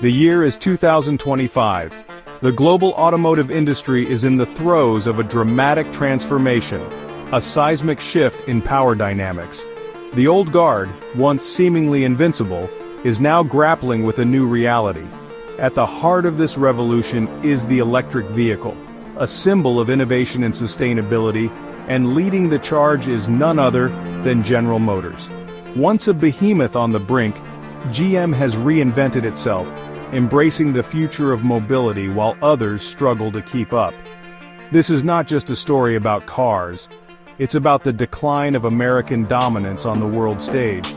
The year is 2025. The global automotive industry is in the throes of a dramatic transformation, a seismic shift in power dynamics. The old guard, once seemingly invincible, is now grappling with a new reality. At the heart of this revolution is the electric vehicle, a symbol of innovation and sustainability, and leading the charge is none other than General Motors. Once a behemoth on the brink, GM has reinvented itself, embracing the future of mobility while others struggle to keep up. This is not just a story about cars. It's about the decline of American dominance on the world stage.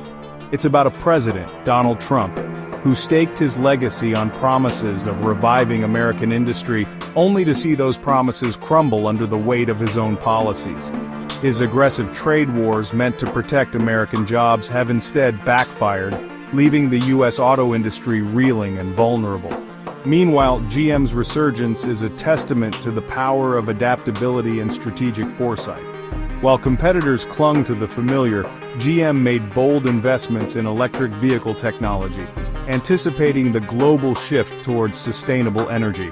It's about a president, Donald Trump, who staked his legacy on promises of reviving American industry, only to see those promises crumble under the weight of his own policies. His aggressive trade wars meant to protect American jobs have instead backfired, leaving the U.S. auto industry reeling and vulnerable. Meanwhile, GM's resurgence is a testament to the power of adaptability and strategic foresight. While competitors clung to the familiar, GM made bold investments in electric vehicle technology, anticipating the global shift towards sustainable energy.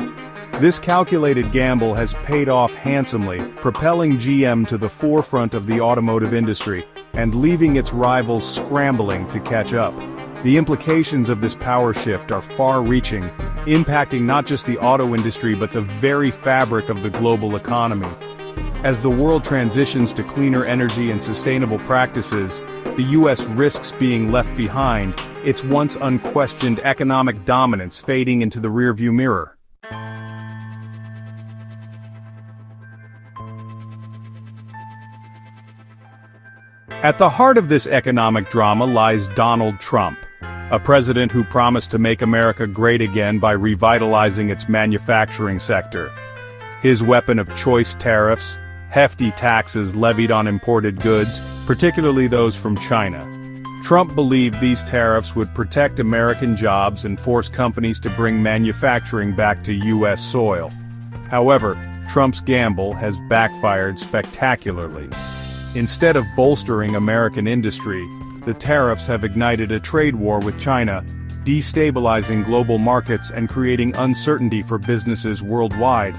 This calculated gamble has paid off handsomely, propelling GM to the forefront of the automotive industry, and leaving its rivals scrambling to catch up. The implications of this power shift are far-reaching, impacting not just the auto industry but the very fabric of the global economy. As the world transitions to cleaner energy and sustainable practices, the U.S. risks being left behind, its once unquestioned economic dominance fading into the rearview mirror. At the heart of this economic drama lies Donald Trump, a president who promised to make America great again by revitalizing its manufacturing sector. His weapon of choice, tariffs, hefty taxes levied on imported goods, particularly those from China. Trump believed these tariffs would protect American jobs and force companies to bring manufacturing back to U.S. soil. However, Trump's gamble has backfired spectacularly. Instead of bolstering American industry, the tariffs have ignited a trade war with China, destabilizing global markets and creating uncertainty for businesses worldwide.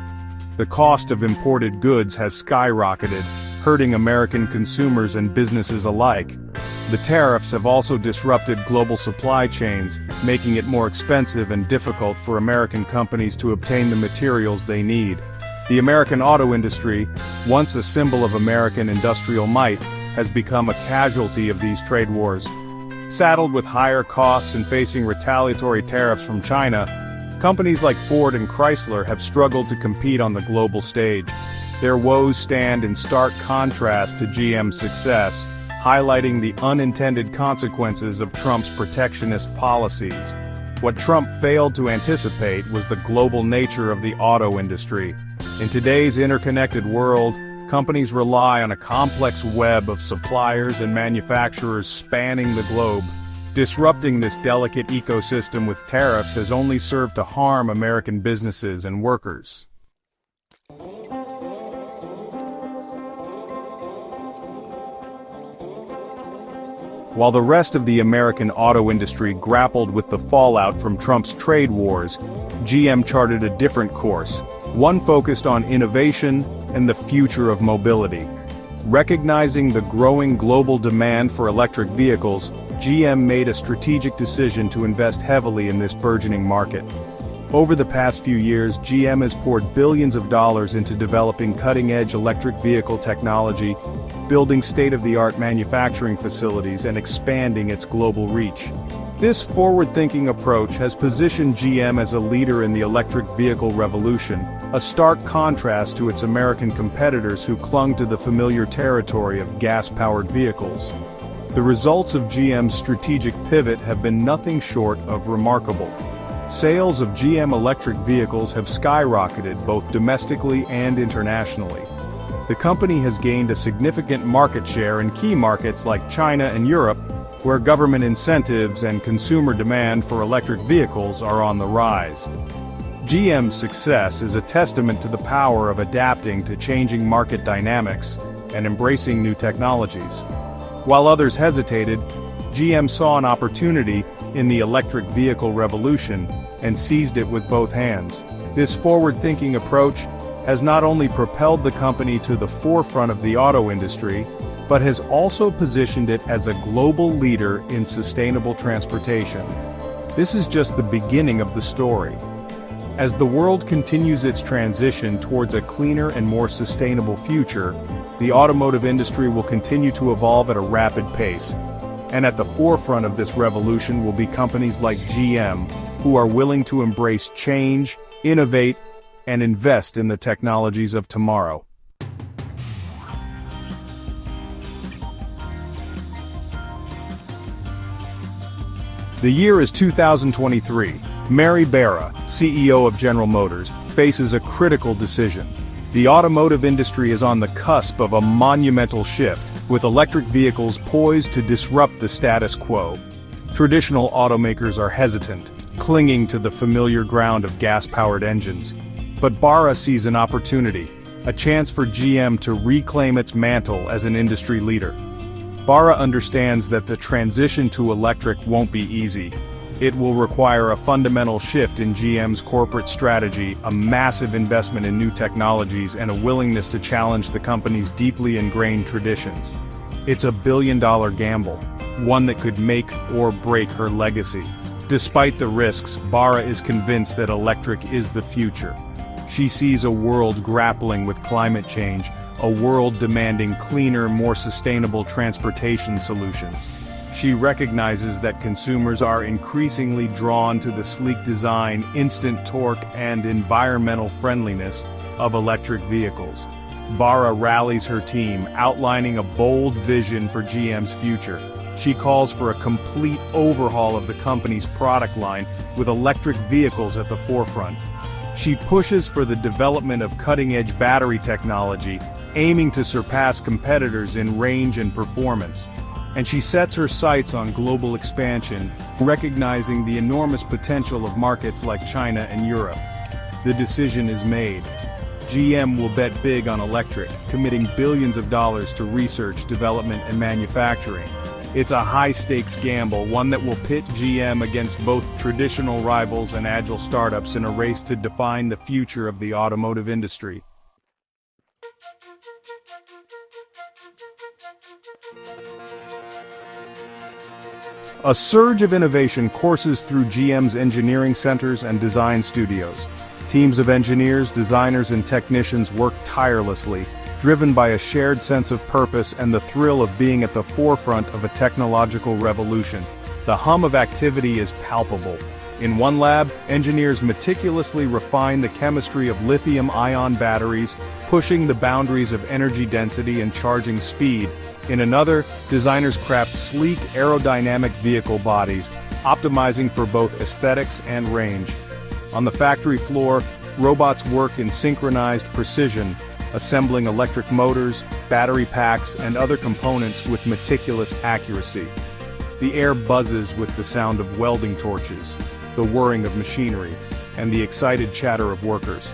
The cost of imported goods has skyrocketed, hurting American consumers and businesses alike. The tariffs have also disrupted global supply chains, making it more expensive and difficult for American companies to obtain the materials they need. The American auto industry, once a symbol of American industrial might, has become a casualty of these trade wars. Saddled with higher costs and facing retaliatory tariffs from China, companies like Ford and Chrysler have struggled to compete on the global stage. Their woes stand in stark contrast to GM's success, highlighting the unintended consequences of Trump's protectionist policies. What Trump failed to anticipate was the global nature of the auto industry. In today's interconnected world, companies rely on a complex web of suppliers and manufacturers spanning the globe. Disrupting this delicate ecosystem with tariffs has only served to harm American businesses and workers. While the rest of the American auto industry grappled with the fallout from Trump's trade wars, GM charted a different course, one focused on innovation and the future of mobility. Recognizing the growing global demand for electric vehicles, GM made a strategic decision to invest heavily in this burgeoning market. Over the past few years, GM has poured billions of dollars into developing cutting-edge electric vehicle technology, building state-of-the-art manufacturing facilities, and expanding its global reach. This forward-thinking approach has positioned GM as a leader in the electric vehicle revolution, a stark contrast to its American competitors who clung to the familiar territory of gas-powered vehicles. The results of GM's strategic pivot have been nothing short of remarkable. Sales of GM electric vehicles have skyrocketed both domestically and internationally. The company has gained a significant market share in key markets like China and Europe, where government incentives and consumer demand for electric vehicles are on the rise. GM's success is a testament to the power of adapting to changing market dynamics and embracing new technologies. While others hesitated, GM saw an opportunity in the electric vehicle revolution, and seized it with both hands. This forward-thinking approach has not only propelled the company to the forefront of the auto industry, but has also positioned it as a global leader in sustainable transportation. This is just the beginning of the story. As the world continues its transition towards a cleaner and more sustainable future, the automotive industry will continue to evolve at a rapid pace. And at the forefront of this revolution will be companies like GM, who are willing to embrace change, innovate, and invest in the technologies of tomorrow. The year is 2023. Mary Barra, CEO of General Motors, faces a critical decision. The automotive industry is on the cusp of a monumental shift, with electric vehicles poised to disrupt the status quo. Traditional automakers are hesitant, clinging to the familiar ground of gas-powered engines. But Barra sees an opportunity, a chance for GM to reclaim its mantle as an industry leader. Barra understands that the transition to electric won't be easy. It will require a fundamental shift in GM's corporate strategy, a massive investment in new technologies, and a willingness to challenge the company's deeply ingrained traditions. It's a billion-dollar gamble, one that could make or break her legacy. Despite the risks, Barra is convinced that electric is the future. She sees a world grappling with climate change, a world demanding cleaner, more sustainable transportation solutions. She recognizes that consumers are increasingly drawn to the sleek design, instant torque, and environmental friendliness of electric vehicles. Barra rallies her team, outlining a bold vision for GM's future. She calls for a complete overhaul of the company's product line, with electric vehicles at the forefront. She pushes for the development of cutting-edge battery technology, aiming to surpass competitors in range and performance. And she sets her sights on global expansion, recognizing the enormous potential of markets like China and Europe. The decision is made. GM will bet big on electric, committing billions of dollars to research, development, and manufacturing. It's a high-stakes gamble, one that will pit GM against both traditional rivals and agile startups in a race to define the future of the automotive industry. A surge of innovation courses through GM's engineering centers and design studios. Teams of engineers, designers, and technicians work tirelessly, driven by a shared sense of purpose and the thrill of being at the forefront of a technological revolution. The hum of activity is palpable. In one lab, engineers meticulously refine the chemistry of lithium-ion batteries, pushing the boundaries of energy density and charging speed. In another, designers craft sleek aerodynamic vehicle bodies, optimizing for both aesthetics and range. On the factory floor, robots work in synchronized precision, assembling electric motors, battery packs, and other components with meticulous accuracy. The air buzzes with the sound of welding torches, the whirring of machinery, and the excited chatter of workers.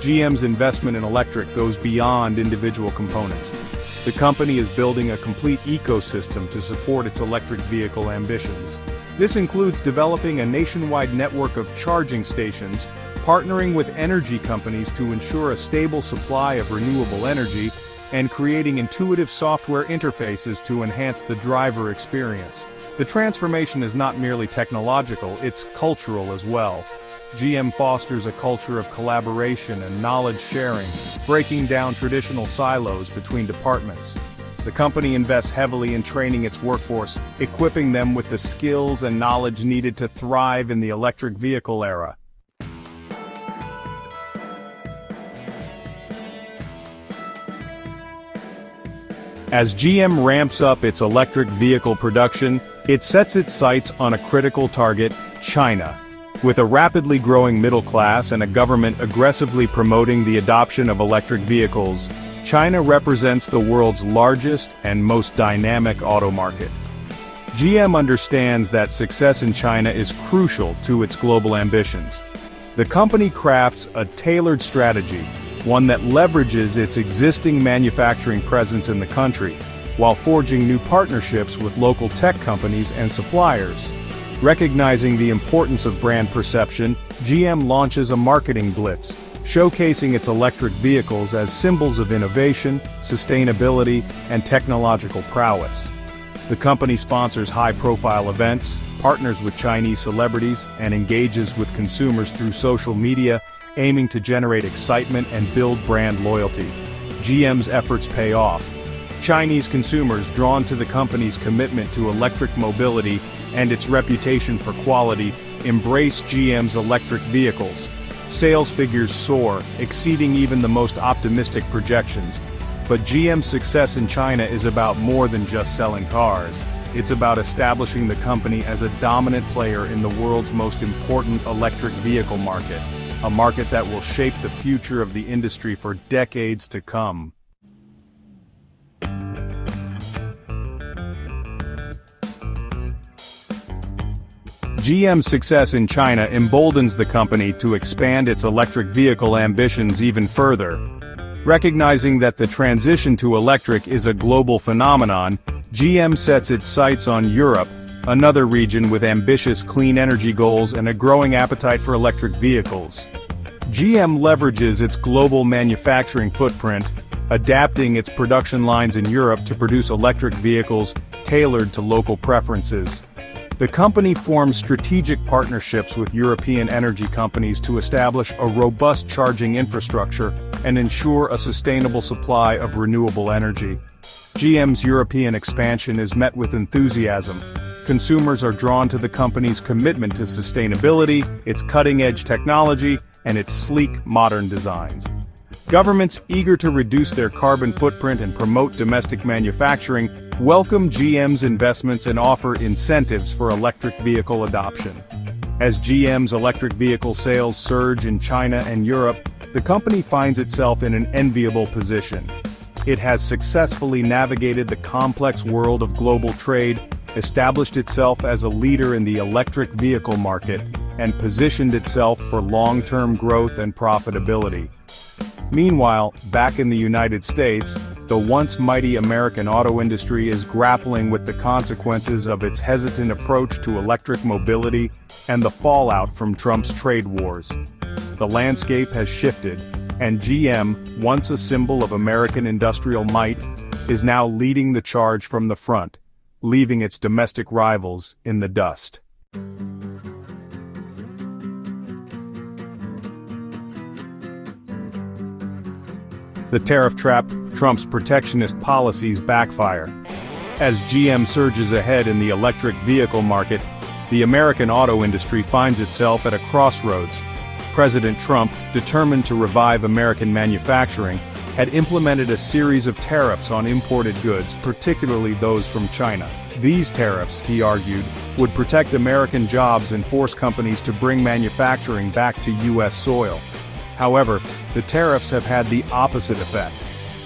GM's investment in electric goes beyond individual components. The company is building a complete ecosystem to support its electric vehicle ambitions. This includes developing a nationwide network of charging stations, partnering with energy companies to ensure a stable supply of renewable energy, and creating intuitive software interfaces to enhance the driver experience. The transformation is not merely technological, it's cultural as well. GM fosters a culture of collaboration and knowledge sharing, breaking down traditional silos between departments. The company invests heavily in training its workforce, equipping them with the skills and knowledge needed to thrive in the electric vehicle era. As GM ramps up its electric vehicle production, it sets its sights on a critical target, China. With a rapidly growing middle class and a government aggressively promoting the adoption of electric vehicles, China represents the world's largest and most dynamic auto market. GM understands that success in China is crucial to its global ambitions. The company crafts a tailored strategy, one that leverages its existing manufacturing presence in the country, while forging new partnerships with local tech companies and suppliers. Recognizing the importance of brand perception, GM launches a marketing blitz, showcasing its electric vehicles as symbols of innovation, sustainability, and technological prowess. The company sponsors high-profile events, partners with Chinese celebrities, and engages with consumers through social media, aiming to generate excitement and build brand loyalty. GM's efforts pay off. Chinese consumers, drawn to the company's commitment to electric mobility and its reputation for quality, embrace GM's electric vehicles. Sales figures soar, exceeding even the most optimistic projections. But GM's success in China is about more than just selling cars. It's about establishing the company as a dominant player in the world's most important electric vehicle market, a market that will shape the future of the industry for decades to come. GM's success in China emboldens the company to expand its electric vehicle ambitions even further. Recognizing that the transition to electric is a global phenomenon, GM sets its sights on Europe, another region with ambitious clean energy goals and a growing appetite for electric vehicles. GM leverages its global manufacturing footprint, adapting its production lines in Europe to produce electric vehicles tailored to local preferences. The company forms strategic partnerships with European energy companies to establish a robust charging infrastructure and ensure a sustainable supply of renewable energy. GM's European expansion is met with enthusiasm. Consumers are drawn to the company's commitment to sustainability, its cutting-edge technology, and its sleek, modern designs. Governments eager to reduce their carbon footprint and promote domestic manufacturing welcome GM's investments and offer incentives for electric vehicle adoption. As GM's electric vehicle sales surge in China and Europe, the company finds itself in an enviable position. It has successfully navigated the complex world of global trade, established itself as a leader in the electric vehicle market, and positioned itself for long-term growth and profitability. Meanwhile, back in the United States, the once mighty American auto industry is grappling with the consequences of its hesitant approach to electric mobility and the fallout from Trump's trade wars. The landscape has shifted, and GM, once a symbol of American industrial might, is now leading the charge from the front, leaving its domestic rivals in the dust. The tariff trap, Trump's protectionist policies backfire. As GM surges ahead in the electric vehicle market, the American auto industry finds itself at a crossroads. President Trump, determined to revive American manufacturing, had implemented a series of tariffs on imported goods, particularly those from China. These tariffs, he argued, would protect American jobs and force companies to bring manufacturing back to U.S. soil. However, the tariffs have had the opposite effect.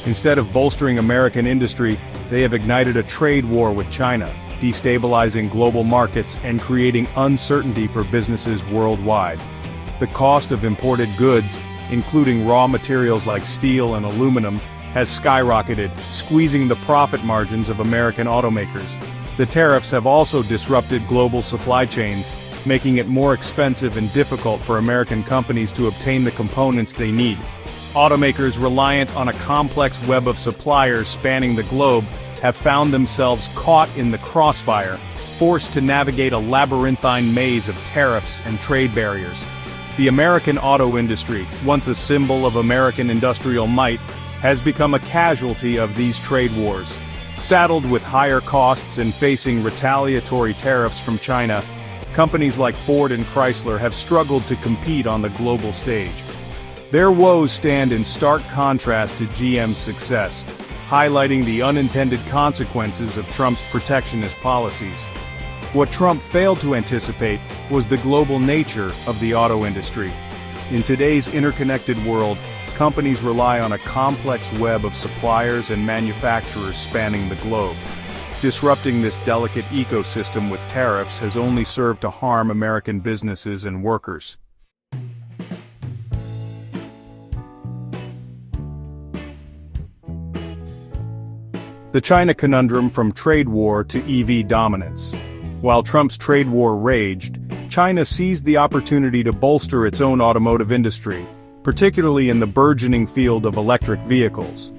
Instead of bolstering American industry, they have ignited a trade war with China, destabilizing global markets and creating uncertainty for businesses worldwide. The cost of imported goods, including raw materials like steel and aluminum, has skyrocketed, squeezing the profit margins of American automakers. The tariffs have also disrupted global supply chains, making it more expensive and difficult for American companies to obtain the components they need. Automakers reliant on a complex web of suppliers spanning the globe have found themselves caught in the crossfire, forced to navigate a labyrinthine maze of tariffs and trade barriers. The American auto industry, once a symbol of American industrial might, has become a casualty of these trade wars. Saddled with higher costs and facing retaliatory tariffs from China, companies like Ford and Chrysler have struggled to compete on the global stage. Their woes stand in stark contrast to GM's success, highlighting the unintended consequences of Trump's protectionist policies. What Trump failed to anticipate was the global nature of the auto industry. In today's interconnected world, companies rely on a complex web of suppliers and manufacturers spanning the globe. Disrupting this delicate ecosystem with tariffs has only served to harm American businesses and workers. The China conundrum from trade war to EV dominance. While Trump's trade war raged, China seized the opportunity to bolster its own automotive industry, particularly in the burgeoning field of electric vehicles.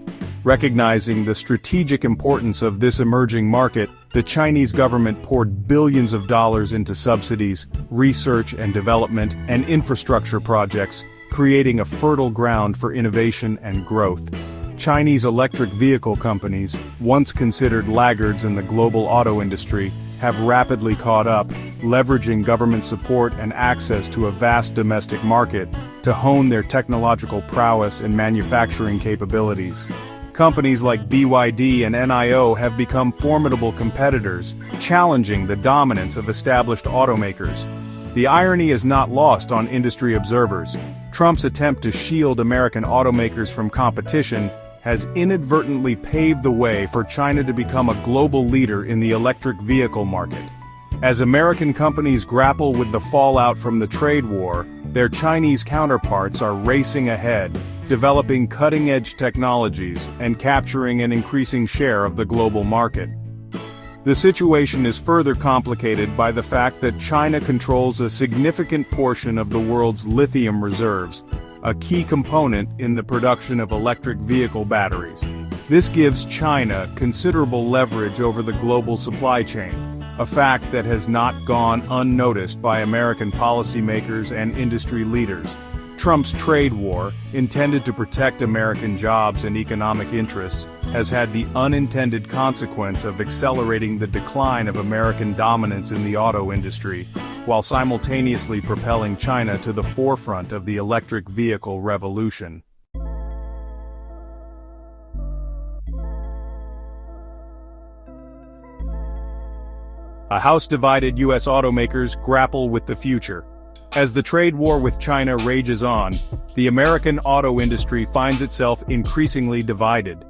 Recognizing the strategic importance of this emerging market, the Chinese government poured billions of dollars into subsidies, research and development, and infrastructure projects, creating a fertile ground for innovation and growth. Chinese electric vehicle companies, once considered laggards in the global auto industry, have rapidly caught up, leveraging government support and access to a vast domestic market to hone their technological prowess and manufacturing capabilities. Companies like BYD and NIO have become formidable competitors, challenging the dominance of established automakers. The irony is not lost on industry observers. Trump's attempt to shield American automakers from competition has inadvertently paved the way for China to become a global leader in the electric vehicle market. As American companies grapple with the fallout from the trade war, their Chinese counterparts are racing ahead, developing cutting-edge technologies and capturing an increasing share of the global market. The situation is further complicated by the fact that China controls a significant portion of the world's lithium reserves, a key component in the production of electric vehicle batteries. This gives China considerable leverage over the global supply chain, a fact that has not gone unnoticed by American policymakers and industry leaders. Trump's trade war, intended to protect American jobs and economic interests, has had the unintended consequence of accelerating the decline of American dominance in the auto industry, while simultaneously propelling China to the forefront of the electric vehicle revolution. A house-divided U.S. automakers grapple with the future. As the trade war with China rages on, the American auto industry finds itself increasingly divided.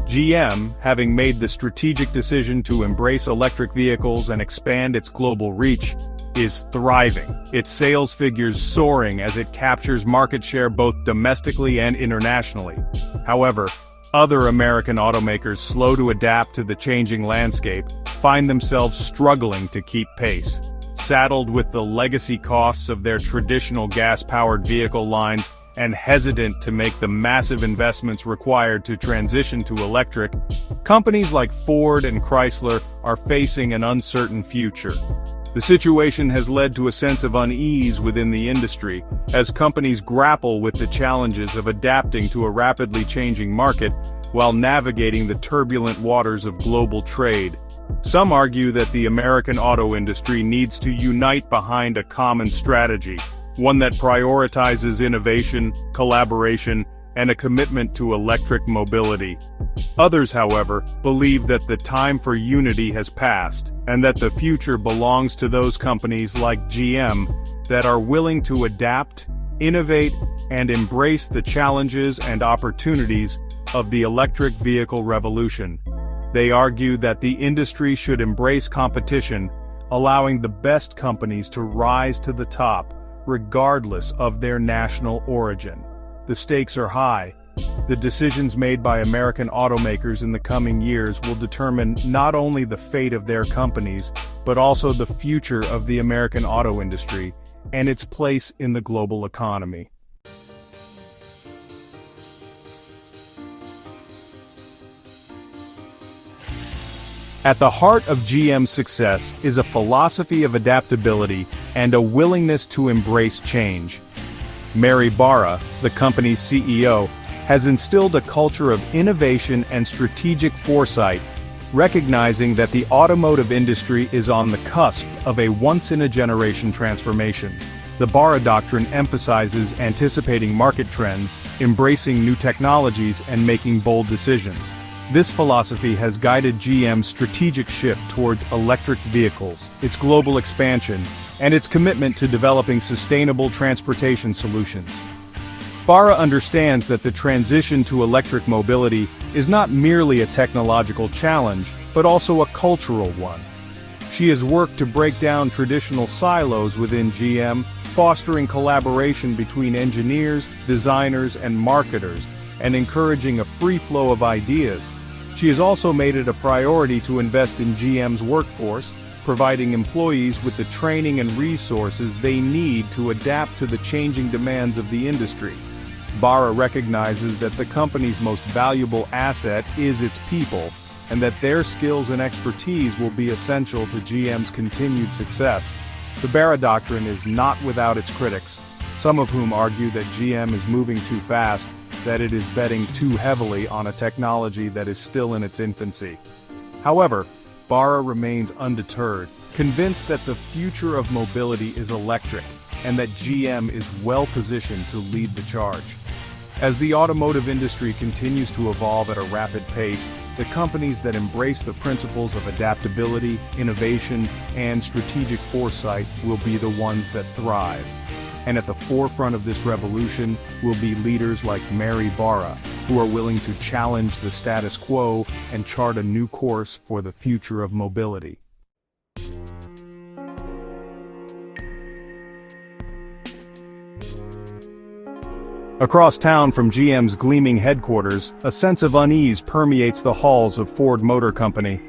GM, having made the strategic decision to embrace electric vehicles and expand its global reach, is thriving, its sales figures soaring as it captures market share both domestically and internationally. However, other American automakers slow to adapt to the changing landscape find themselves struggling to keep pace. Saddled with the legacy costs of their traditional gas-powered vehicle lines and hesitant to make the massive investments required to transition to electric, companies like Ford and Chrysler are facing an uncertain future. The situation has led to a sense of unease within the industry, as companies grapple with the challenges of adapting to a rapidly changing market while navigating the turbulent waters of global trade. Some argue that the American auto industry needs to unite behind a common strategy, one that prioritizes innovation, collaboration, and a commitment to electric mobility. Others, however, believe that the time for unity has passed, and that the future belongs to those companies like GM that are willing to adapt, innovate, and embrace the challenges and opportunities of the electric vehicle revolution. They argue that the industry should embrace competition, allowing the best companies to rise to the top, regardless of their national origin. The stakes are high. The decisions made by American automakers in the coming years will determine not only the fate of their companies, but also the future of the American auto industry and its place in the global economy. At the heart of GM's success is a philosophy of adaptability and a willingness to embrace change. Mary Barra, the company's CEO, has instilled a culture of innovation and strategic foresight, recognizing that the automotive industry is on the cusp of a once-in-a-generation transformation. The Barra Doctrine emphasizes anticipating market trends, embracing new technologies, and making bold decisions. This philosophy has guided GM's strategic shift towards electric vehicles, its global expansion, and its commitment to developing sustainable transportation solutions. Barra understands that the transition to electric mobility is not merely a technological challenge, but also a cultural one. She has worked to break down traditional silos within GM, fostering collaboration between engineers, designers, and marketers, and encouraging a free flow of ideas. She has also made it a priority to invest in GM's workforce, providing employees with the training and resources they need to adapt to the changing demands of the industry. Barra recognizes that the company's most valuable asset is its people, and that their skills and expertise will be essential to GM's continued success. The Barra Doctrine is not without its critics, some of whom argue that GM is moving too fast, that it is betting too heavily on a technology that is still in its infancy. However, Barra remains undeterred, convinced that the future of mobility is electric, and that GM is well-positioned to lead the charge. As the automotive industry continues to evolve at a rapid pace, the companies that embrace the principles of adaptability, innovation, and strategic foresight will be the ones that thrive. And at the forefront of this revolution will be leaders like Mary Barra, who are willing to challenge the status quo and chart a new course for the future of mobility. Across town from GM's gleaming headquarters, a sense of unease permeates the halls of Ford Motor Company.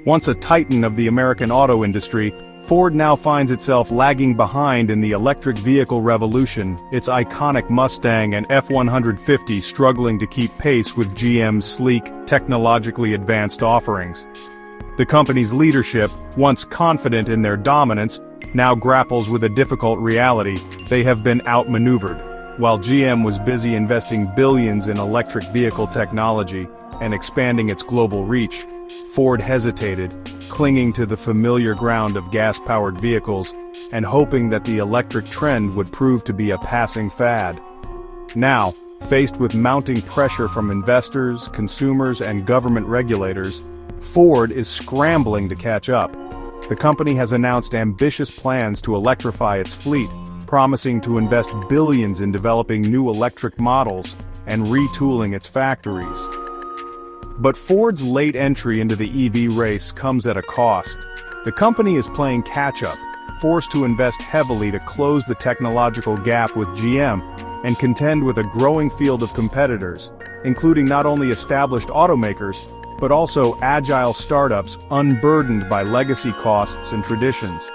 Once a titan of the American auto industry, Ford now finds itself lagging behind in the electric vehicle revolution, its iconic Mustang and F-150 struggling to keep pace with GM's sleek, technologically advanced offerings. The company's leadership, once confident in their dominance, now grapples with a difficult reality: they have been outmaneuvered. While GM was busy investing billions in electric vehicle technology and expanding its global reach, Ford hesitated, clinging to the familiar ground of gas-powered vehicles and hoping that the electric trend would prove to be a passing fad. Now, faced with mounting pressure from investors, consumers, and government regulators, Ford is scrambling to catch up. The company has announced ambitious plans to electrify its fleet, promising to invest billions in developing new electric models and retooling its factories. But Ford's late entry into the EV race comes at a cost. The company is playing catch-up, forced to invest heavily to close the technological gap with GM and contend with a growing field of competitors, including not only established automakers, but also agile startups unburdened by legacy costs and traditions.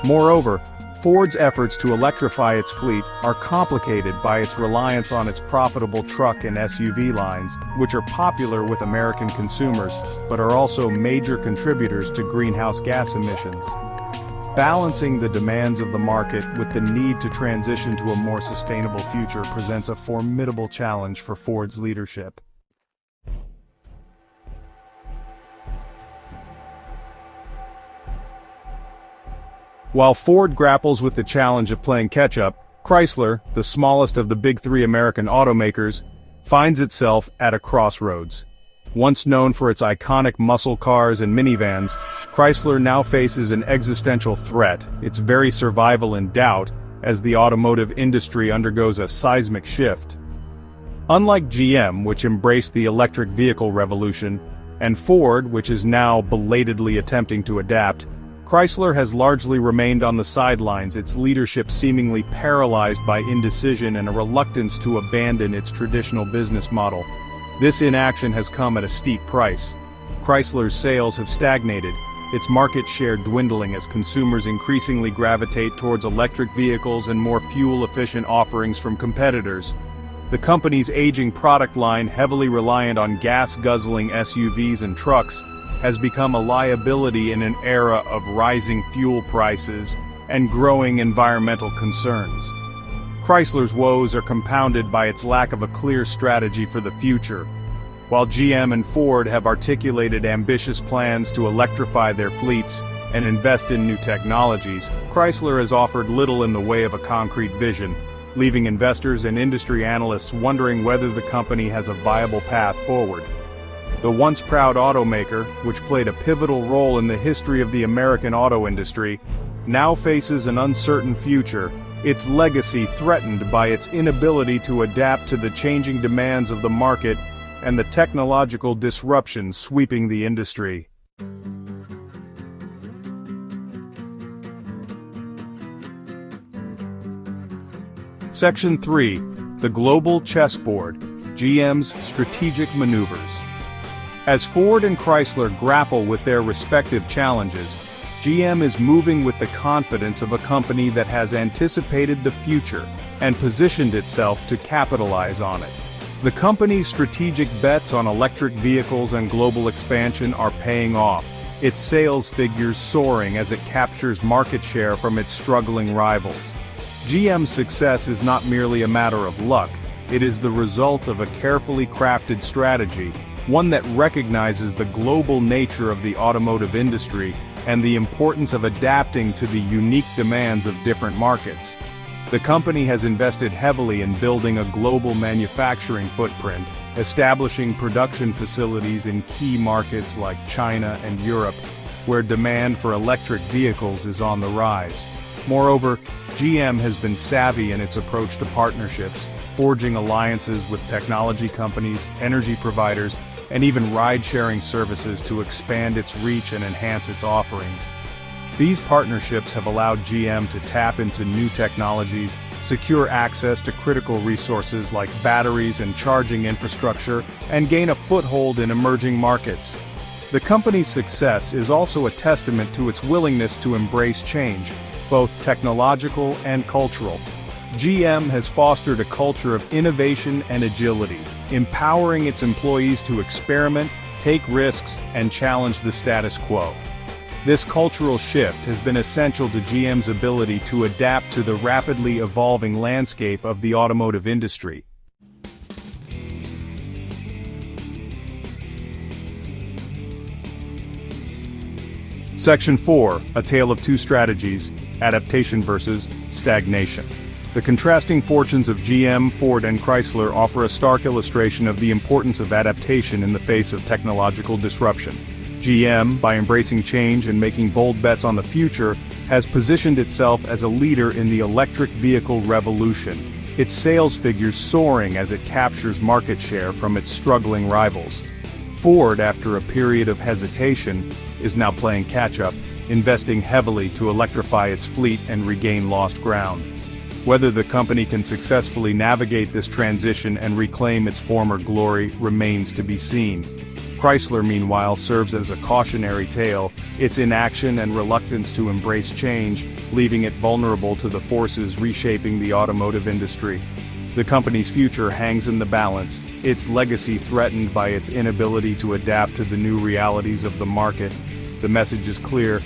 Moreover, Ford's efforts to electrify its fleet are complicated by its reliance on its profitable truck and SUV lines, which are popular with American consumers, but are also major contributors to greenhouse gas emissions. Balancing the demands of the market with the need to transition to a more sustainable future presents a formidable challenge for Ford's leadership. While Ford grapples with the challenge of playing catch-up, Chrysler, the smallest of the big three American automakers, finds itself at a crossroads. Once known for its iconic muscle cars and minivans, Chrysler now faces an existential threat, its very survival in doubt, as the automotive industry undergoes a seismic shift. Unlike GM, which embraced the electric vehicle revolution, and Ford, which is now belatedly attempting to adapt, Chrysler has largely remained on the sidelines, its leadership seemingly paralyzed by indecision and a reluctance to abandon its traditional business model. This inaction has come at a steep price. Chrysler's sales have stagnated, its market share dwindling as consumers increasingly gravitate towards electric vehicles and more fuel-efficient offerings from competitors. The company's aging product line, heavily reliant on gas-guzzling SUVs and trucks, has become a liability in an era of rising fuel prices and growing environmental concerns. Chrysler's woes are compounded by its lack of a clear strategy for the future. While GM and Ford have articulated ambitious plans to electrify their fleets and invest in new technologies, Chrysler has offered little in the way of a concrete vision, leaving investors and industry analysts wondering whether the company has a viable path forward. The once proud automaker, which played a pivotal role in the history of the American auto industry, now faces an uncertain future, its legacy threatened by its inability to adapt to the changing demands of the market and the technological disruption sweeping the industry. Section 3. The Global Chessboard, GM's Strategic Maneuvers. As Ford and Chrysler grapple with their respective challenges, GM is moving with the confidence of a company that has anticipated the future and positioned itself to capitalize on it. The company's strategic bets on electric vehicles and global expansion are paying off, its sales figures soaring as it captures market share from its struggling rivals. GM's success is not merely a matter of luck, it is the result of a carefully crafted strategy, one that recognizes the global nature of the automotive industry and the importance of adapting to the unique demands of different markets. The company has invested heavily in building a global manufacturing footprint, establishing production facilities in key markets like China and Europe, where demand for electric vehicles is on the rise. Moreover, GM has been savvy in its approach to partnerships, forging alliances with technology companies, energy providers, and even ride-sharing services to expand its reach and enhance its offerings. These partnerships have allowed GM to tap into new technologies, secure access to critical resources like batteries and charging infrastructure, and gain a foothold in emerging markets. The company's success is also a testament to its willingness to embrace change, both technological and cultural. GM has fostered a culture of innovation and agility, empowering its employees to experiment, take risks, and challenge the status quo. This cultural shift has been essential to GM's ability to adapt to the rapidly evolving landscape of the automotive industry. Section 4, A Tale of Two Strategies, Adaptation versus Stagnation. The contrasting fortunes of GM, Ford, and Chrysler offer a stark illustration of the importance of adaptation in the face of technological disruption. GM, by embracing change and making bold bets on the future, has positioned itself as a leader in the electric vehicle revolution, its sales figures soaring as it captures market share from its struggling rivals. Ford, after a period of hesitation, is now playing catch-up, investing heavily to electrify its fleet and regain lost ground. Whether the company can successfully navigate this transition and reclaim its former glory remains to be seen. Chrysler, meanwhile, serves as a cautionary tale, its inaction and reluctance to embrace change, leaving it vulnerable to the forces reshaping the automotive industry. The company's future hangs in the balance, its legacy threatened by its inability to adapt to the new realities of the market. The message is clear.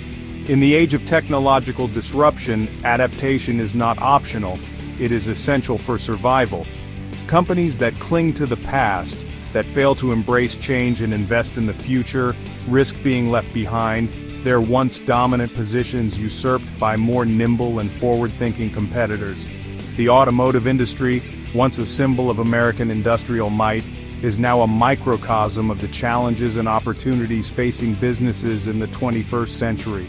In the age of technological disruption, adaptation is not optional, it is essential for survival. Companies that cling to the past, that fail to embrace change and invest in the future, risk being left behind, their once dominant positions usurped by more nimble and forward-thinking competitors. The automotive industry, once a symbol of American industrial might, is now a microcosm of the challenges and opportunities facing businesses in the 21st century.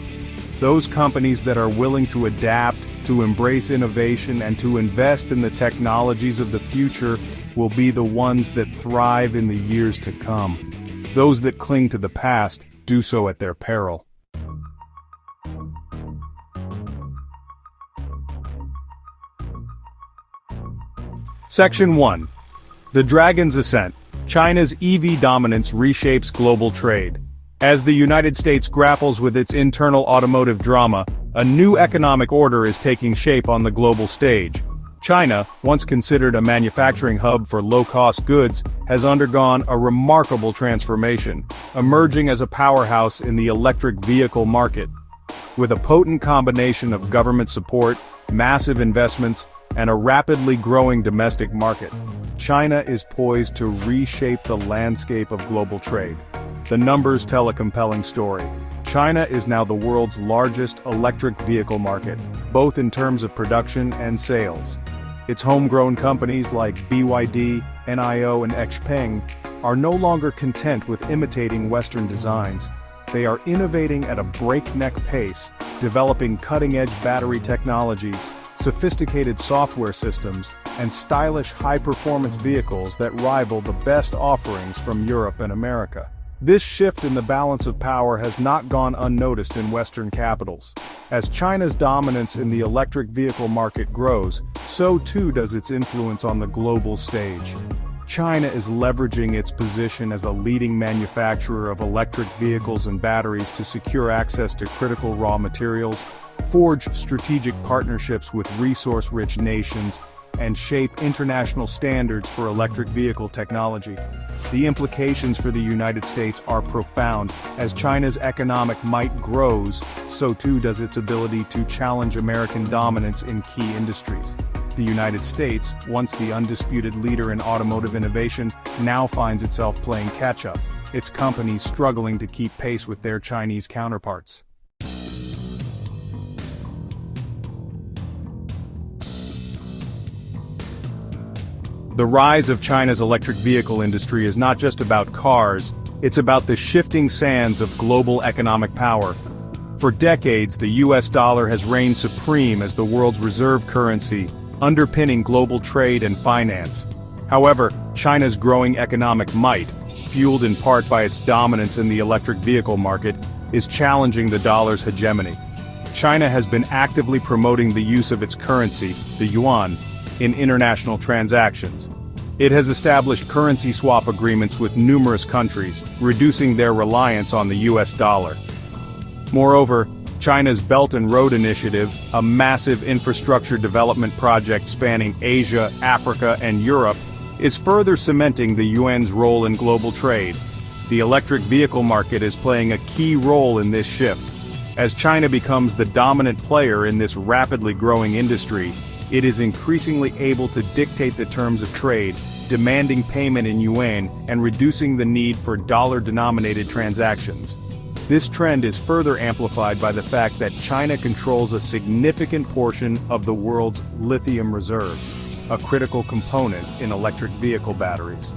Those companies that are willing to adapt, to embrace innovation, and to invest in the technologies of the future will be the ones that thrive in the years to come. Those that cling to the past do so at their peril. Section 1. The Dragon's Ascent. China's EV dominance reshapes global trade. As the United States grapples with its internal automotive drama, a new economic order is taking shape on the global stage. China, once considered a manufacturing hub for low-cost goods, has undergone a remarkable transformation, emerging as a powerhouse in the electric vehicle market. With a potent combination of government support, massive investments, and a rapidly growing domestic market, China is poised to reshape the landscape of global trade. The numbers tell a compelling story. China is now the world's largest electric vehicle market, both in terms of production and sales. Its homegrown companies like BYD, NIO, and XPeng are no longer content with imitating Western designs. They are innovating at a breakneck pace, developing cutting-edge battery technologies, sophisticated software systems, and stylish high-performance vehicles that rival the best offerings from Europe and America. This shift in the balance of power has not gone unnoticed in Western capitals. As China's dominance in the electric vehicle market grows, so too does its influence on the global stage. China is leveraging its position as a leading manufacturer of electric vehicles and batteries to secure access to critical raw materials, forge strategic partnerships with resource-rich nations, and shape international standards for electric vehicle technology. The implications for the United States are profound. As China's economic might grows, so too does its ability to challenge American dominance in key industries. The United States, once the undisputed leader in automotive innovation, now finds itself playing catch-up, its companies struggling to keep pace with their Chinese counterparts. The rise of China's electric vehicle industry is not just about cars, it's about the shifting sands of global economic power. For decades, the U.S. dollar has reigned supreme as the world's reserve currency, underpinning global trade and finance. However, China's growing economic might, fueled in part by its dominance in the electric vehicle market, is challenging the dollar's hegemony. China has been actively promoting the use of its currency, the yuan, in international transactions. It has established currency swap agreements with numerous countries, reducing their reliance on the U.S. dollar. Moreover, China's Belt and Road Initiative, a massive infrastructure development project spanning Asia, Africa, and Europe, is further cementing the yuan's role in global trade. The electric vehicle market is playing a key role in this shift. As China becomes the dominant player in this rapidly growing industry, it is increasingly able to dictate the terms of trade, demanding payment in yuan and reducing the need for dollar-denominated transactions. This trend is further amplified by the fact that China controls a significant portion of the world's lithium reserves, a critical component in electric vehicle batteries.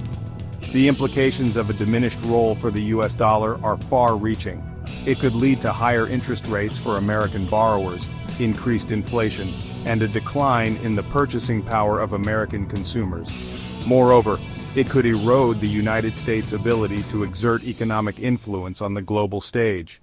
The implications of a diminished role for the U.S. dollar are far-reaching. It could lead to higher interest rates for American borrowers, increased inflation, and a decline in the purchasing power of American consumers. Moreover, it could erode the United States' ability to exert economic influence on the global stage.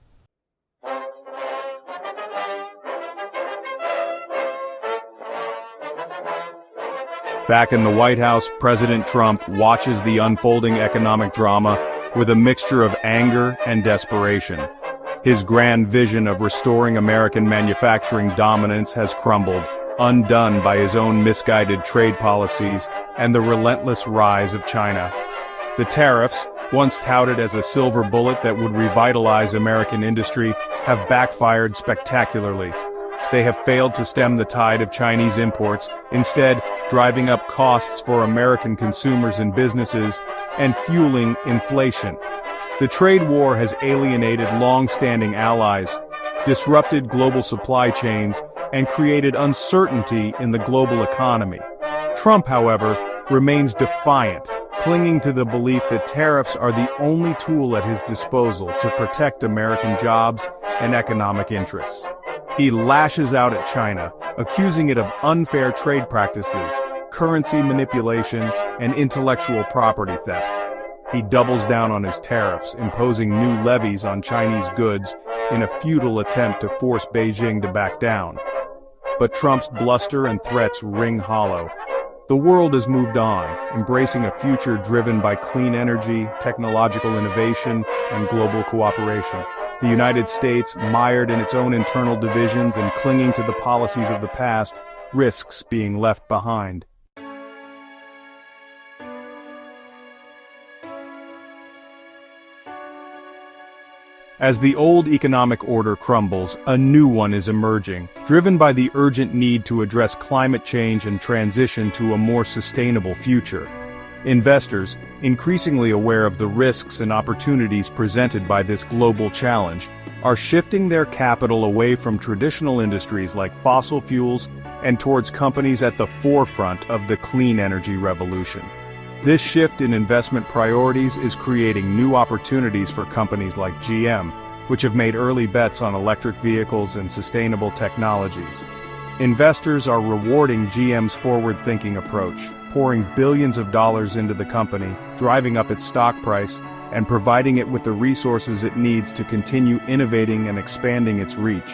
Back in the White House, President Trump watches the unfolding economic drama with a mixture of anger and desperation. His grand vision of restoring American manufacturing dominance has crumbled, undone by his own misguided trade policies and the relentless rise of China. The tariffs, once touted as a silver bullet that would revitalize American industry, have backfired spectacularly. They have failed to stem the tide of Chinese imports, instead driving up costs for American consumers and businesses and fueling inflation. The trade war has alienated long-standing allies, disrupted global supply chains, and created uncertainty in the global economy. Trump, however, remains defiant, clinging to the belief that tariffs are the only tool at his disposal to protect American jobs and economic interests. He lashes out at China, accusing it of unfair trade practices, currency manipulation, and intellectual property theft. He doubles down on his tariffs, imposing new levies on Chinese goods in a futile attempt to force Beijing to back down. But Trump's bluster and threats ring hollow. The world has moved on, embracing a future driven by clean energy, technological innovation, and global cooperation. The United States, mired in its own internal divisions and clinging to the policies of the past, risks being left behind. As the old economic order crumbles, a new one is emerging, driven by the urgent need to address climate change and transition to a more sustainable future. Investors, increasingly aware of the risks and opportunities presented by this global challenge, are shifting their capital away from traditional industries like fossil fuels and towards companies at the forefront of the clean energy revolution. This shift in investment priorities is creating new opportunities for companies like GM, which have made early bets on electric vehicles and sustainable technologies. Investors are rewarding GM's forward-thinking approach, pouring billions of dollars into the company, driving up its stock price, and providing it with the resources it needs to continue innovating and expanding its reach.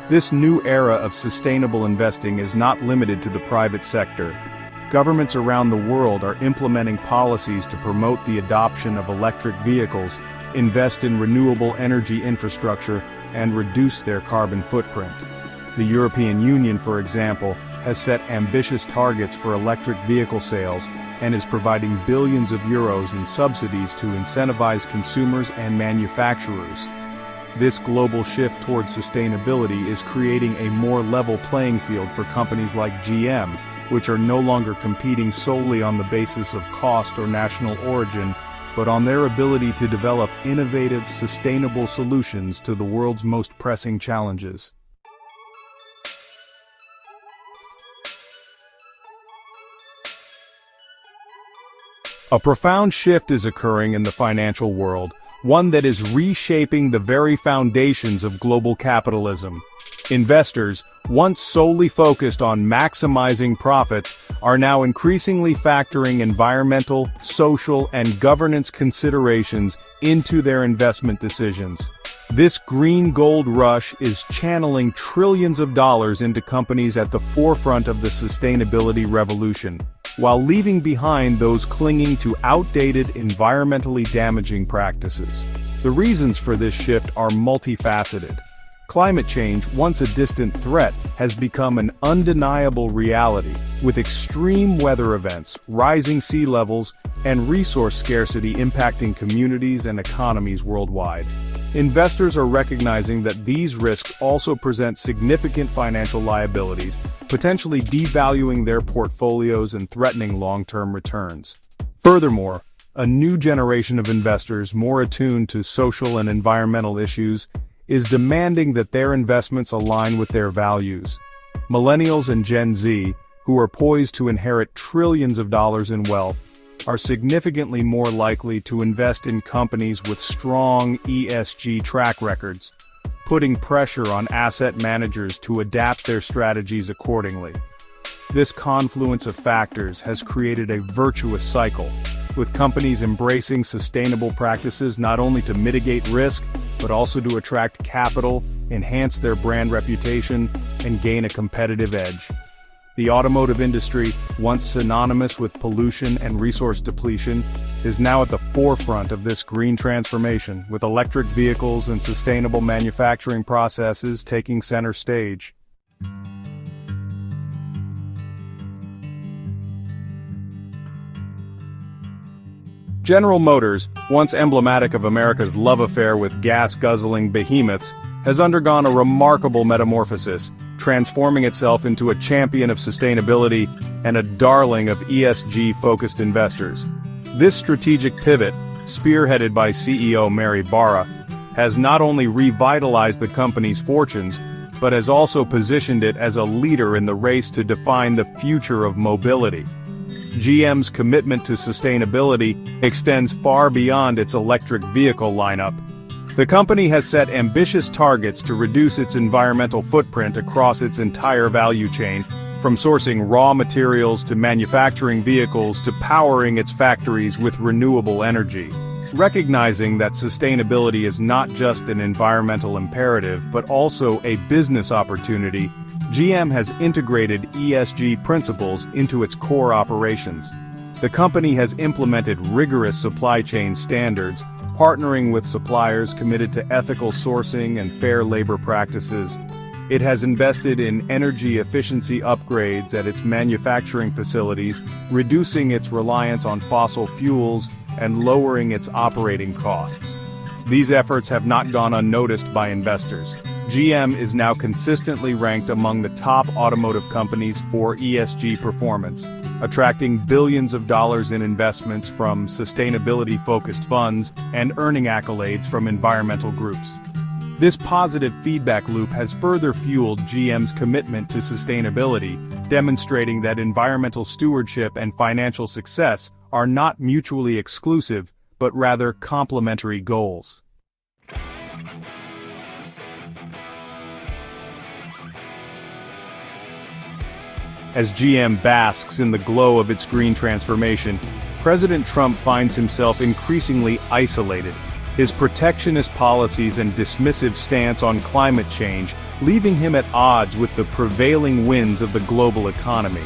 This new era of sustainable investing is not limited to the private sector. governments around the world are implementing policies to promote the adoption of electric vehicles, invest in renewable energy infrastructure, and reduce their carbon footprint. The European Union, for example, has set ambitious targets for electric vehicle sales and is providing billions of euros in subsidies to incentivize consumers and manufacturers. This global shift towards sustainability is creating a more level playing field for companies like GM, which are no longer competing solely on the basis of cost or national origin, but on their ability to develop innovative, sustainable solutions to the world's most pressing challenges. A profound shift is occurring in the financial world, one that is reshaping the very foundations of global capitalism. Investors, once solely focused on maximizing profits, are now increasingly factoring environmental, social, and governance considerations into their investment decisions. This green gold rush is channeling trillions of dollars into companies at the forefront of the sustainability revolution, while leaving behind those clinging to outdated, environmentally damaging practices. The reasons for this shift are multifaceted. Climate change, once a distant threat, has become an undeniable reality, with extreme weather events, rising sea levels, and resource scarcity impacting communities and economies worldwide. Investors are recognizing that these risks also present significant financial liabilities, potentially devaluing their portfolios and threatening long-term returns. Furthermore, a new generation of investors more attuned to social and environmental issues is demanding that their investments align with their values. Millennials and Gen Z, who are poised to inherit trillions of dollars in wealth, are significantly more likely to invest in companies with strong ESG track records, putting pressure on asset managers to adapt their strategies accordingly. This confluence of factors has created a virtuous cycle, with companies embracing sustainable practices not only to mitigate risk, but also to attract capital, enhance their brand reputation, and gain a competitive edge. The automotive industry, once synonymous with pollution and resource depletion, is now at the forefront of this green transformation, with electric vehicles and sustainable manufacturing processes taking center stage. General Motors, once emblematic of America's love affair with gas-guzzling behemoths, has undergone a remarkable metamorphosis, transforming itself into a champion of sustainability and a darling of ESG-focused investors. This strategic pivot, spearheaded by CEO Mary Barra, has not only revitalized the company's fortunes, but has also positioned it as a leader in the race to define the future of mobility. GM's commitment to sustainability extends far beyond its electric vehicle lineup. The company has set ambitious targets to reduce its environmental footprint across its entire value chain, from sourcing raw materials to manufacturing vehicles to powering its factories with renewable energy. Recognizing that sustainability is not just an environmental imperative but also a business opportunity, GM has integrated ESG principles into its core operations. The company has implemented rigorous supply chain standards, partnering with suppliers committed to ethical sourcing and fair labor practices. It has invested in energy efficiency upgrades at its manufacturing facilities, reducing its reliance on fossil fuels and lowering its operating costs. These efforts have not gone unnoticed by investors. GM is now consistently ranked among the top automotive companies for ESG performance, attracting billions of dollars in investments from sustainability-focused funds and earning accolades from environmental groups. This positive feedback loop has further fueled GM's commitment to sustainability, demonstrating that environmental stewardship and financial success are not mutually exclusive, but rather complementary goals. As GM basks in the glow of its green transformation, President Trump finds himself increasingly isolated, his protectionist policies and dismissive stance on climate change leaving him at odds with the prevailing winds of the global economy.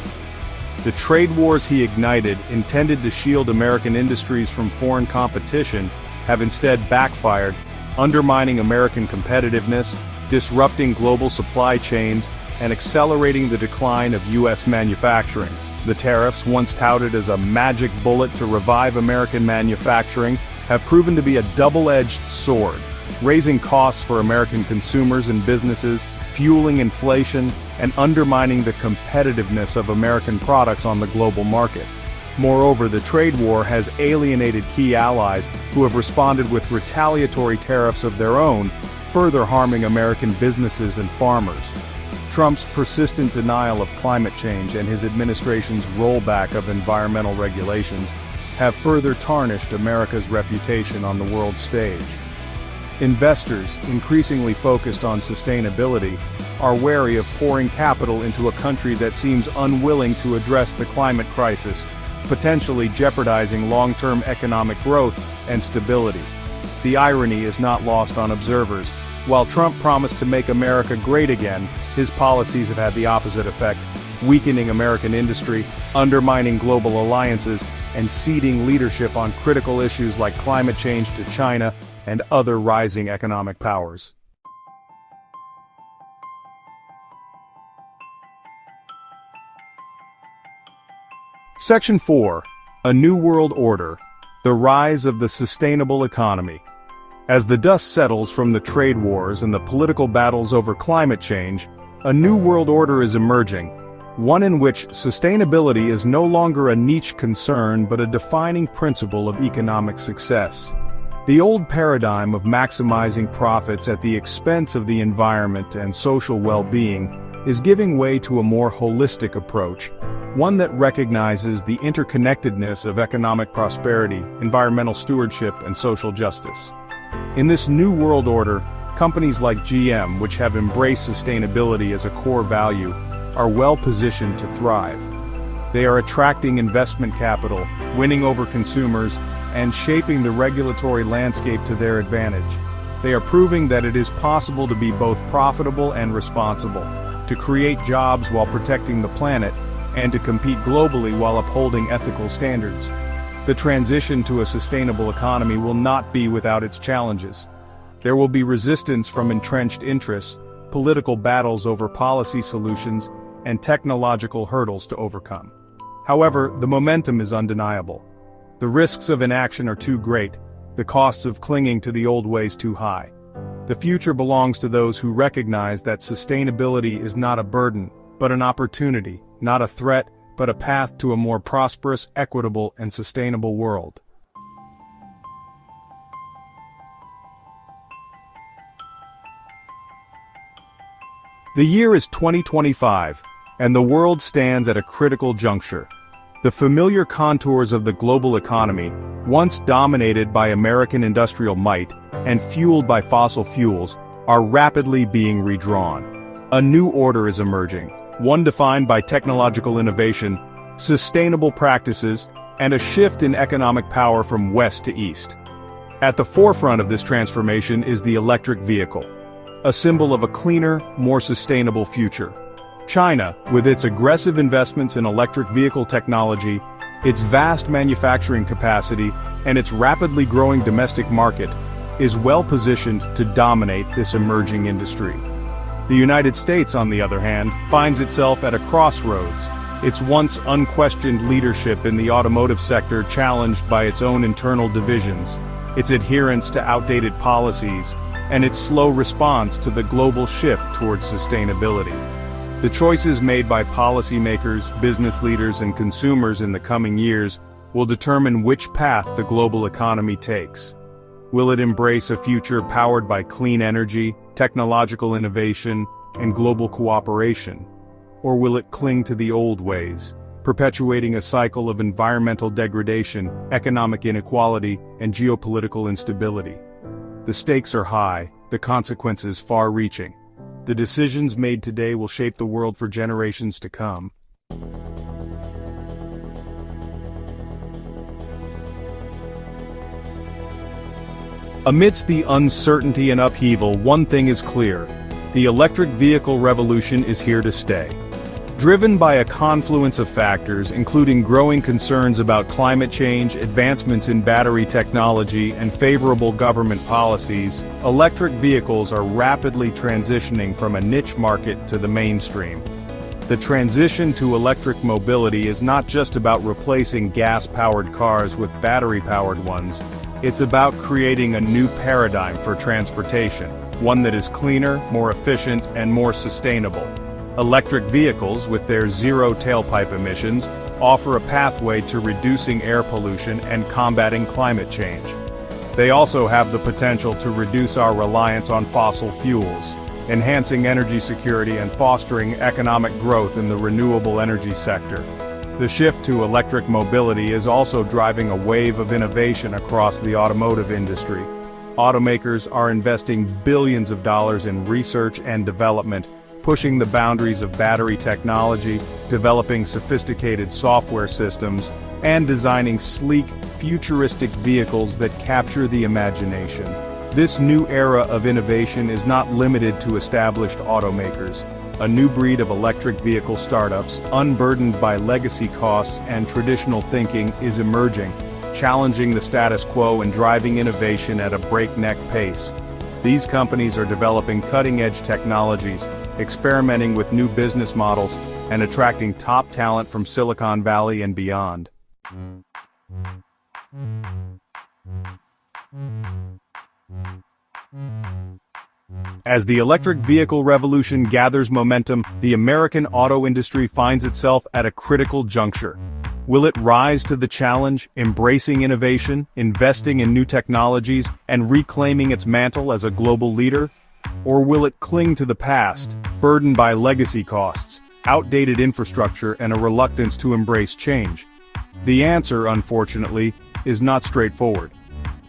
The trade wars he ignited, intended to shield American industries from foreign competition, have instead backfired, undermining American competitiveness, disrupting global supply chains, and accelerating the decline of U.S. manufacturing. The tariffs, once touted as a magic bullet to revive American manufacturing, have proven to be a double-edged sword, raising costs for American consumers and businesses, fueling inflation, and undermining the competitiveness of American products on the global market. Moreover, the trade war has alienated key allies who have responded with retaliatory tariffs of their own, further harming American businesses and farmers. Trump's persistent denial of climate change and his administration's rollback of environmental regulations have further tarnished America's reputation on the world stage. Investors, increasingly focused on sustainability, are wary of pouring capital into a country that seems unwilling to address the climate crisis, potentially jeopardizing long-term economic growth and stability. The irony is not lost on observers. While Trump promised to make America great again, his policies have had the opposite effect, weakening American industry, undermining global alliances, and ceding leadership on critical issues like climate change to China and other rising economic powers. Section 4. A New World Order. The Rise of the Sustainable Economy. As the dust settles from the trade wars and the political battles over climate change, a new world order is emerging, one in which sustainability is no longer a niche concern but a defining principle of economic success. The old paradigm of maximizing profits at the expense of the environment and social well-being is giving way to a more holistic approach, one that recognizes the interconnectedness of economic prosperity, environmental stewardship, and social justice. In this new world order, companies like GM, which have embraced sustainability as a core value, are well positioned to thrive. They are attracting investment capital, winning over consumers, and shaping the regulatory landscape to their advantage. They are proving that it is possible to be both profitable and responsible, to create jobs while protecting the planet, and to compete globally while upholding ethical standards. The transition to a sustainable economy will not be without its challenges. There will be resistance from entrenched interests, political battles over policy solutions, and technological hurdles to overcome. However, the momentum is undeniable. The risks of inaction are too great, the costs of clinging to the old ways too high. The future belongs to those who recognize that sustainability is not a burden, but an opportunity, not a threat, but a path to a more prosperous, equitable, and sustainable world. The year is 2025, and the world stands at a critical juncture. The familiar contours of the global economy, once dominated by American industrial might and fueled by fossil fuels, are rapidly being redrawn. A new order is emerging, one defined by technological innovation, sustainable practices, and a shift in economic power from west to east. At the forefront of this transformation is the electric vehicle, a symbol of a cleaner, more sustainable future. China, with its aggressive investments in electric vehicle technology, its vast manufacturing capacity, and its rapidly growing domestic market, is well positioned to dominate this emerging industry. The United States, on the other hand, finds itself at a crossroads, its once unquestioned leadership in the automotive sector challenged by its own internal divisions, its adherence to outdated policies, and its slow response to the global shift towards sustainability. The choices made by policymakers, business leaders, and consumers in the coming years will determine which path the global economy takes. Will it embrace a future powered by clean energy, technological innovation, and global cooperation? Or will it cling to the old ways, perpetuating a cycle of environmental degradation, economic inequality, and geopolitical instability? The stakes are high, the consequences far-reaching. The decisions made today will shape the world for generations to come. Amidst the uncertainty and upheaval, one thing is clear: the electric vehicle revolution is here to stay. Driven by a confluence of factors including growing concerns about climate change, advancements in battery technology, and favorable government policies, electric vehicles are rapidly transitioning from a niche market to the mainstream. The transition to electric mobility is not just about replacing gas-powered cars with battery-powered ones, it's about creating a new paradigm for transportation, one that is cleaner, more efficient, and more sustainable. Electric vehicles, with their zero tailpipe emissions, offer a pathway to reducing air pollution and combating climate change. They also have the potential to reduce our reliance on fossil fuels, enhancing energy security and fostering economic growth in the renewable energy sector. The shift to electric mobility is also driving a wave of innovation across the automotive industry. Automakers are investing billions of dollars in research and development, pushing the boundaries of battery technology, developing sophisticated software systems, and designing sleek, futuristic vehicles that capture the imagination. This new era of innovation is not limited to established automakers. A new breed of electric vehicle startups, unburdened by legacy costs and traditional thinking, is emerging, challenging the status quo and driving innovation at a breakneck pace. These companies are developing cutting-edge technologies, experimenting with new business models, and attracting top talent from Silicon Valley and beyond. As the electric vehicle revolution gathers momentum, the American auto industry finds itself at a critical juncture. Will it rise to the challenge, embracing innovation, investing in new technologies, and reclaiming its mantle as a global leader? Or will it cling to the past, burdened by legacy costs, outdated infrastructure, and a reluctance to embrace change? The answer, unfortunately, is not straightforward.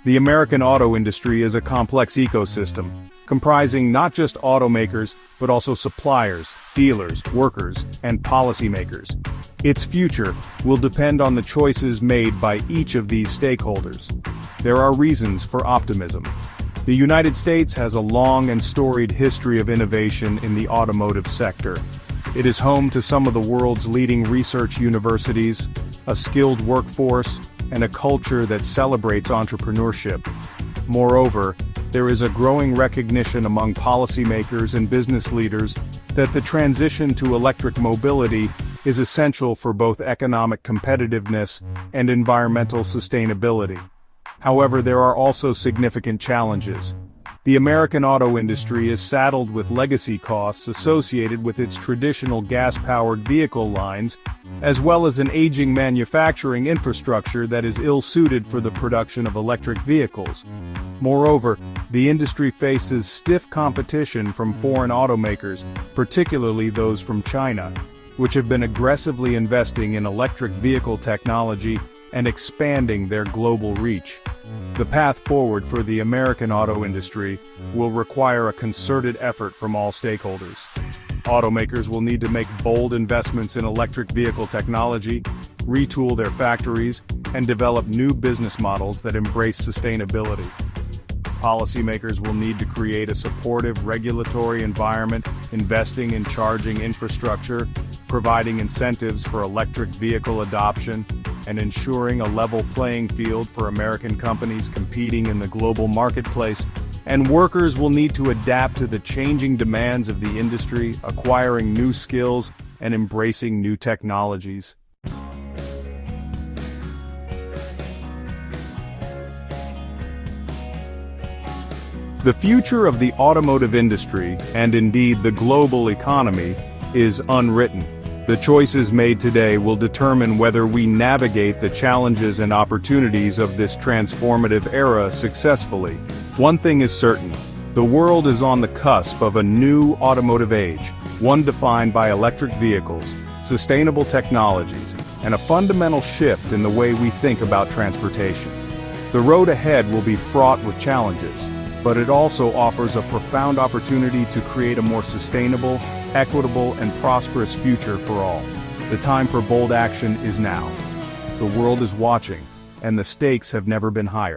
The American auto industry is a complex ecosystem, comprising not just automakers, but also suppliers, dealers, workers, and policymakers. Its future will depend on the choices made by each of these stakeholders. There are reasons for optimism. The United States has a long and storied history of innovation in the automotive sector. It is home to some of the world's leading research universities, a skilled workforce, and a culture that celebrates entrepreneurship. Moreover, there is a growing recognition among policymakers and business leaders that the transition to electric mobility is essential for both economic competitiveness and environmental sustainability. However, there are also significant challenges. The American auto industry is saddled with legacy costs associated with its traditional gas-powered vehicle lines, as well as an aging manufacturing infrastructure that is ill-suited for the production of electric vehicles. Moreover, the industry faces stiff competition from foreign automakers, particularly those from China, which have been aggressively investing in electric vehicle technology and expanding their global reach. The path forward for the American auto industry will require a concerted effort from all stakeholders. Automakers will need to make bold investments in electric vehicle technology, retool their factories, and develop new business models that embrace sustainability. Policymakers will need to create a supportive regulatory environment, investing in charging infrastructure, providing incentives for electric vehicle adoption, and ensuring a level playing field for American companies competing in the global marketplace. And workers will need to adapt to the changing demands of the industry, acquiring new skills and embracing new technologies. The future of the automotive industry, and indeed the global economy, is unwritten. The choices made today will determine whether we navigate the challenges and opportunities of this transformative era successfully. One thing is certain: the world is on the cusp of a new automotive age, one defined by electric vehicles, sustainable technologies, and a fundamental shift in the way we think about transportation. The road ahead will be fraught with challenges, but it also offers a profound opportunity to create a more sustainable, equitable, and prosperous future for all. The time for bold action is now. The world is watching, and the stakes have never been higher.